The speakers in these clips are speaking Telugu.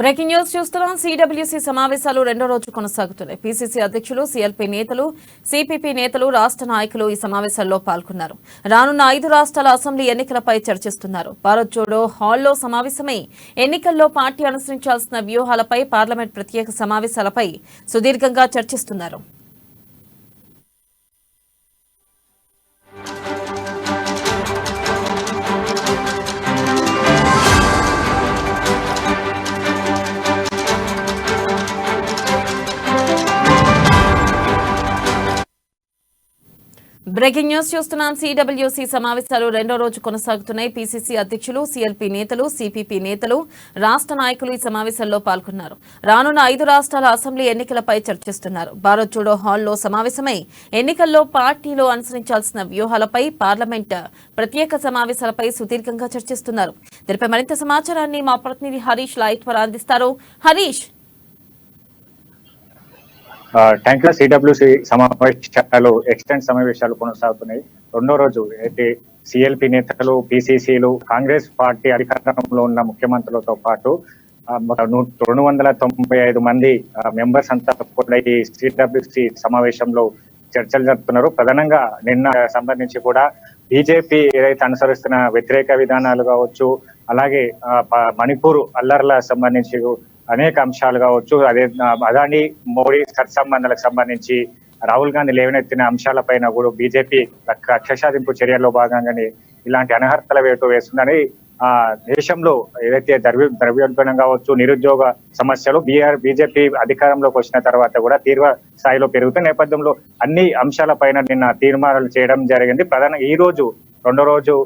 బ్రేకింగ్ న్యూస్ చూస్తున్నాం. సిడబ్ల్యూసీ సమావేశాలు రెండో రోజు కొనసాగుతున్నాయి. పీసీసీ అధ్యక్షులు, సీఎల్పీ నేతలు, సిపిపి నేతలు, రాష్ట్ర నాయకులు ఈ సమావేశాల్లో పాల్గొన్నారు. రానున్న 5 రాష్ట్రాల అసెంబ్లీ ఎన్నికలపై చర్చిస్తున్నారు. భారత్ జోడో హాల్లో సమావేశమై ఎన్నికల్లో పార్టీ అనుసరించాల్సిన వ్యూహాలపై, పార్లమెంట్ ప్రత్యేక సమావేశాలపై సుదీర్ఘంగా చర్చిస్తున్నారు. బ్రేకింగ్ న్యూస్ చూస్తున్నాం. సిడబ్ల్యూసీ సమావేశాలు రెండో రోజు కొనసాగుతున్నాయి. పీసీసీ అధ్యక్షులు, సీఎల్పీ నేతలు, సిపిపి నేతలు, రాష్ట్ర నాయకులు ఈ సమావేశాల్లో పాల్గొన్నారు. రానున్న 5 రాష్ట్రాల అసెంబ్లీ ఎన్నికలపై చర్చిస్తున్నారు. భారత్ జోడో హాల్లో సమావేశమై ఎన్నికల్లో పార్టీలో అనుసరించాల్సిన వ్యూహాలపై, పార్లమెంట్ ప్రత్యేక సమావేశాలపై సుదీర్ఘంగా చర్చిస్తున్నారు. దీనిపై మరింత సమాచారాన్ని మా ప్రతినిధి హరీష్ లైట్ ద్వారా అందిస్తారు. Harish, thank you. సిడబ్ల్యూసీ సమావేశాలు ఎక్స్టెండ్ సమావేశాలు కొనసాగుతున్నాయి. రెండో రోజు అయితే సిఎల్పి నేతలు, పిసిసిలు, కాంగ్రెస్ పార్టీ అధికారంలో ఉన్న ముఖ్యమంత్రులతో పాటు 295 మంది మెంబర్స్ అంతా కూడా ఈ సిడబ్ల్యూసీ సమావేశంలో చర్చలు జరుపుతున్నారు. ప్రధానంగా నిన్న సంబంధించి కూడా బీజేపీ ఏదైతే అనుసరిస్తున్న వ్యతిరేక విధానాలు కావచ్చు, అలాగే మణిపూర్ అల్లర్ల సంబంధించి అనేక అంశాలు కావచ్చు, అదే అదాని మోడీ సత్సంబంధాలకు సంబంధించి రాహుల్ గాంధీ లేవనెత్తిన అంశాలపైన కూడా బీజేపీ కక్ష సాధింపు చర్యల్లో భాగంగానే ఇలాంటి అనర్హతల వేటు వేస్తుందని దేశంలో ఏదైతే ద్రవ్యోల్బణం కావచ్చు, నిరుద్యోగ సమస్యలు బీజేపీ అధికారంలోకి వచ్చిన తర్వాత కూడా తీవ్ర స్థాయిలో పెరుగుతున్న నేపథ్యంలో అన్ని అంశాలపైన నిన్న తీర్మానాలు చేయడం జరిగింది. ప్రధానంగా ఈ రోజు రెండో రోజు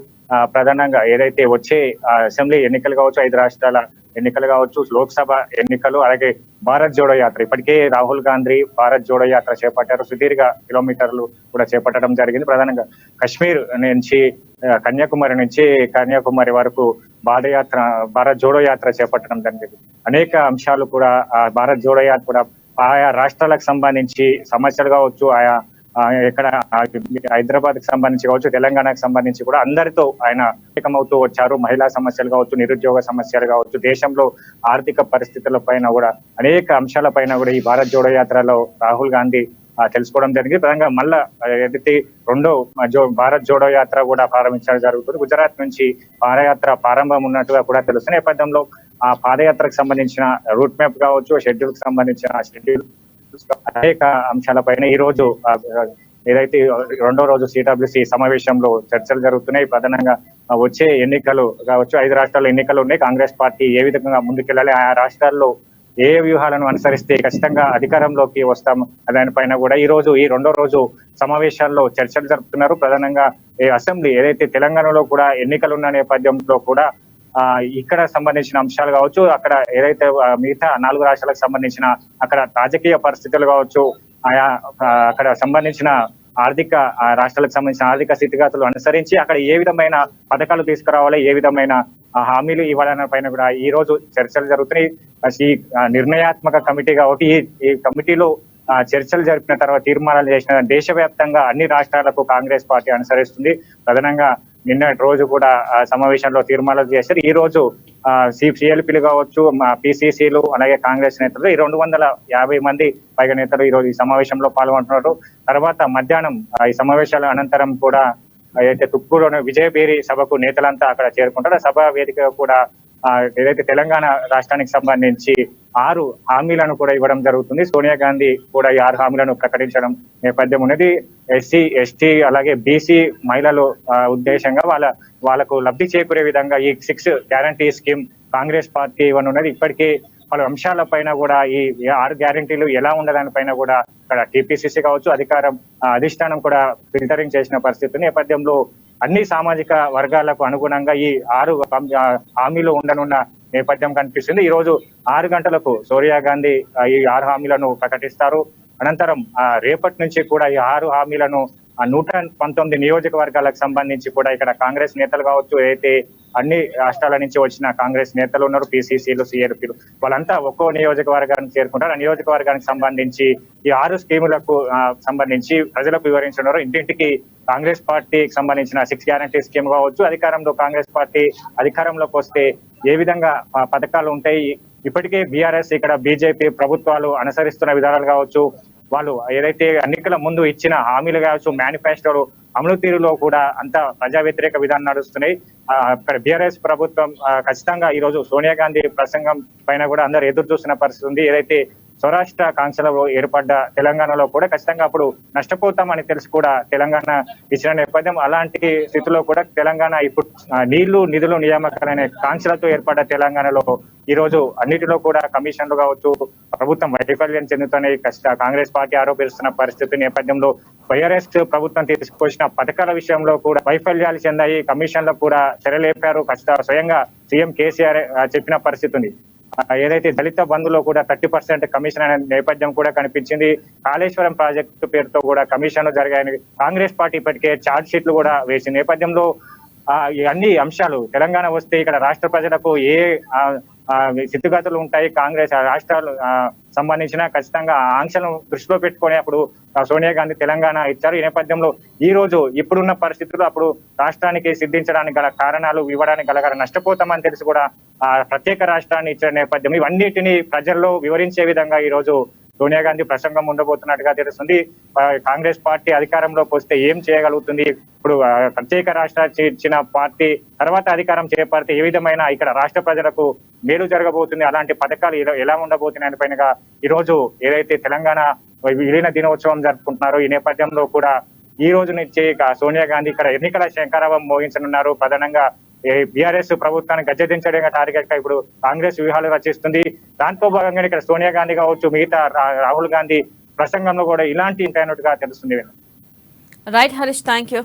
ప్రధానంగా ఏదైతే వచ్చే అసెంబ్లీ ఎన్నికలు కావచ్చు, 5 రాష్ట్రాల ఎన్నికలు కావచ్చు, లోక్సభ ఎన్నికలు, అలాగే భారత్ జోడో యాత్ర, ఇప్పటికే రాహుల్ గాంధీ భారత్ జోడో యాత్ర చేపట్టారు. సుదీర్ఘ కిలోమీటర్లు కూడా చేపట్టడం జరిగింది. ప్రధానంగా కశ్మీర్ నుంచి కన్యాకుమారి వరకు భారత్ జోడో యాత్ర చేపట్టడం జరిగింది. అనేక అంశాలు కూడా భారత్ జోడో యాత్ర కూడా ఆయా రాష్ట్రాలకు సంబంధించి సమస్యలు కావచ్చు, ఆయా ఇక్కడ హైదరాబాద్ కి సంబంధించి కావచ్చు, తెలంగాణకు సంబంధించి కూడా అందరితో ఆయన ఏకమవుతూ వచ్చారు. మహిళా సమస్యలు కావచ్చు, నిరుద్యోగ సమస్యలు కావచ్చు, దేశంలో ఆర్థిక పరిస్థితుల పైన కూడా అనేక అంశాల పైన కూడా ఈ భారత్ జోడో యాత్రలో రాహుల్ గాంధీ తెలుసుకోవడం జరిగింది. ప్రధానంగా మళ్ళా ఏదైతే రెండో భారత్ జోడో యాత్ర కూడా ప్రారంభించడం జరుగుతుంది. గుజరాత్ నుంచి పాదయాత్ర ప్రారంభం ఉన్నట్టుగా కూడా తెలుస్తున్న నేపథ్యంలో ఆ పాదయాత్రకు సంబంధించిన రూట్ మ్యాప్ కావచ్చు, షెడ్యూల్ కి సంబంధించిన షెడ్యూల్ అనేక అంశాలపైన ఈ రోజు ఏదైతే రెండో రోజు సిడబ్ల్యూసీ సమావేశంలో చర్చలు జరుగుతున్నాయి. ప్రధానంగా వచ్చే ఎన్నికలు కావచ్చు, 5 రాష్ట్రాల్లో ఎన్నికలు ఉన్నాయి. కాంగ్రెస్ పార్టీ ఏ విధంగా ముందుకెళ్ళాలి, ఆయా రాష్ట్రాల్లో ఏ వ్యూహాలను అనుసరిస్తే ఖచ్చితంగా అధికారంలోకి వస్తాం దానిపైన కూడా ఈ రెండో రోజు సమావేశాల్లో చర్చలు జరుపుతున్నారు. ప్రధానంగా అసెంబ్లీ ఏదైతే తెలంగాణలో కూడా ఎన్నికలు ఉన్న నేపథ్యంలో కూడా ఇక్కడ సంబంధించిన అంశాలు కావచ్చు, అక్కడ ఏదైతే మిగతా 4 రాష్ట్రాలకు సంబంధించిన అక్కడ రాజకీయ పరిస్థితులు కావచ్చు, ఆయా అక్కడ సంబంధించిన రాష్ట్రాలకు సంబంధించిన ఆర్థిక స్థితిగతులు అనుసరించి అక్కడ ఏ విధమైన పథకాలు తీసుకురావాలి, ఏ విధమైన హామీలు ఇవ్వాలన్న పైన కూడా ఈ రోజు చర్చలు జరుగుతున్నాయి. ఈ నిర్ణయాత్మక కమిటీ కాబట్టి ఈ కమిటీలో చర్చలు జరిపిన తర్వాత తీర్మానాలు చేసిన దేశవ్యాప్తంగా అన్ని రాష్ట్రాలకు కాంగ్రెస్ పార్టీ అనుసరిస్తుంది. ప్రధానంగా నిన్న రోజు కూడా సమావేశంలో తీర్మానాలు చేశారు. ఈ రోజు సిఎల్పీలు కావచ్చు, పిసిసిలు, అలాగే కాంగ్రెస్ నేతలు 250 మంది పైగా నేతలు ఈ రోజు ఈ సమావేశంలో పాల్గొంటున్నారు. తర్వాత మధ్యాహ్నం ఈ సమావేశాల అనంతరం కూడా అయితే తుక్కులోని విజయభేరి సభకు నేతలంతా అక్కడ చేరుకుంటారు. సభ వేదిక కూడా ఏదైతే తెలంగాణ రాష్ట్రానికి సంబంధించి 6 హామీలను కూడా ఇవ్వడం జరుగుతుంది. సోనియా గాంధీ కూడా ఈ 6 హామీలను ప్రకటించడం నేపథ్యం ఉన్నది. ఎస్సీ, ఎస్టీ, అలాగే బీసీ మహిళలు ఉద్దేశంగా వాళ్ళకు లబ్ధి చేకూరే విధంగా ఈ 6 గ్యారంటీ స్కీమ్ కాంగ్రెస్ పార్టీ ఇవ్వనున్నది. ఇప్పటికీ పలు అంశాల పైన కూడా ఈ 6 గ్యారంటీలు ఎలా ఉండదానిపైన కూడా ఇక్కడ టీపీసీసీ కావచ్చు, అధిష్టానం కూడా ఫిల్టరింగ్ చేసిన పరిస్థితి నేపథ్యంలో అన్ని సామాజిక వర్గాలకు అనుగుణంగా ఈ 6 హామీలు ఉండనున్న నేపథ్యం కనిపిస్తుంది. ఈ రోజు 6 గంటలకు సోనియా గాంధీ ఈ 6 హామీలను ప్రకటిస్తారు. అనంతరం రేపటి నుంచి కూడా ఈ 6 హామీలను 119 నియోజకవర్గాలకు సంబంధించి కూడా ఇక్కడ కాంగ్రెస్ నేతలు కావచ్చు, అయితే అన్ని రాష్ట్రాల నుంచి వచ్చిన కాంగ్రెస్ నేతలు ఉన్నారు, పిసిసిలు, సిఎల్పీలు, వాళ్ళంతా ఒక్కో నియోజకవర్గానికి చేరుకుంటారు. ఆ నియోజకవర్గానికి సంబంధించి ఈ 6 స్కీములకు సంబంధించి ప్రజలకు వివరించున్నారు. ఇంటింటికి కాంగ్రెస్ పార్టీకి సంబంధించిన 6 గ్యారంటీ స్కీమ్ కావచ్చు, కాంగ్రెస్ పార్టీ అధికారంలోకి వస్తే ఏ విధంగా పథకాలు ఉంటాయి, ఇప్పటికే బీఆర్ఎస్ ఇక్కడ బీజేపీ ప్రభుత్వాలు అనుసరిస్తున్న విధానాలు కావచ్చు, వాళ్ళు ఏదైతే ఎన్నికల ముందు ఇచ్చిన హామీలు కావచ్చు, మేనిఫెస్టోలు అమలు తీరులో కూడా అంత ప్రజా వ్యతిరేక విధానం నడుస్తున్నాయి. ఇక్కడ బీఆర్ఎస్ ప్రభుత్వం ఖచ్చితంగా ఈ రోజు సోనియా గాంధీ ప్రసంగం పైన కూడా అందరు ఎదురు చూస్తున్న పరిస్థితి ఉంది. ఏదైతే స్వరాష్ట్ర కాంక్షలో ఏర్పడ్డ తెలంగాణలో కూడా ఖచ్చితంగా అప్పుడు నష్టపోతామని తెలిసి కూడా తెలంగాణ ఇచ్చిన నేపథ్యం. అలాంటి స్థితిలో కూడా తెలంగాణ ఇప్పుడు నీళ్లు నిధులు నియామకాలనే కాంక్షలతో ఏర్పడ్డ తెలంగాణలో ఈ రోజు అన్నిటిలో కూడా కమిషన్లు కావచ్చు, ప్రభుత్వం వైఫల్యం చెందుతూనే కాంగ్రెస్ పార్టీ ఆరోపిస్తున్న పరిస్థితి నేపథ్యంలో వైఆర్ఎస్ ప్రభుత్వం తీసుకొచ్చిన పథకాల విషయంలో కూడా వైఫల్యాలు చెందాయి. కమిషన్లకు కూడా తెరలేపారు. స్వయంగా సీఎం కేసీఆర్ చెప్పిన పరిస్థితి ఉంది. ఏదైతే దళిత బంధులో కూడా 30% కమిషన్ అనే నేపథ్యం కూడా కనిపించింది. కాళేశ్వరం ప్రాజెక్టు పేరుతో కూడా కమిషన్లు జరిగాయని కాంగ్రెస్ పార్టీ ఇప్పటికే ఛార్జ్ షీట్లు కూడా వేసిన నేపథ్యంలో ఈ అన్ని అంశాలు తెలంగాణ వస్తే ఇక్కడ రాష్ట్ర ప్రజలకు ఏ స్థితిగతులు ఉంటాయి, కాంగ్రెస్ రాష్ట్రాలు సంబంధించిన ఖచ్చితంగా ఆంక్షలను దృష్టిలో పెట్టుకొని అప్పుడు సోనియా గాంధీ తెలంగాణ ఇచ్చారు. ఈ నేపథ్యంలో ఈ రోజు ఇప్పుడున్న పరిస్థితులు అప్పుడు రాష్ట్రానికి సిద్ధించడానికి గల కారణాలు ఇవ్వడానికి గల నష్టపోతామని తెలిసి కూడా ప్రత్యేక రాష్ట్రాన్ని ఇచ్చిన నేపథ్యం ఇవన్నిటిని ప్రజల్లో వివరించే విధంగా ఈ రోజు సోనియా గాంధీ ప్రసంగం ఉండబోతున్నట్టుగా తెలుస్తుంది. కాంగ్రెస్ పార్టీ అధికారంలోకి వస్తే ఏం చేయగలుగుతుంది, ఇప్పుడు ప్రత్యేక రాష్ట్రాలు ఇచ్చిన పార్టీ తర్వాత అధికారం చేపడితే ఏ విధమైన ఇక్కడ రాష్ట్ర ప్రజలకు మేలు జరగబోతుంది, అలాంటి పథకాలు ఎలా ఉండబోతున్నాయి పైన ఈ రోజు ఏదైతే తెలంగాణ విలీన దినోత్సవం జరుపుకుంటున్నారో ఈ నేపథ్యంలో కూడా ఈ రోజు నుంచి సోనియా గాంధీ ఇక్కడ ఎన్నికల శంఖారావం మోగించనున్నారు. ప్రధానంగా బీఆర్ఎస్ ప్రభుత్వాన్ని గద్దెదించడానికి టార్గెట్ గా ఇప్పుడు కాంగ్రెస్ వ్యూహాలు రచిస్తుంది. దాంతో భాగంగా ఇక్కడ సోనియా గాంధీ కావచ్చు, మిగతా రాహుల్ గాంధీ ప్రసంగంలో కూడా ఇలాంటి ఉంటాయన్నట్టుగా తెలుస్తుంది. Right Harish, thank you.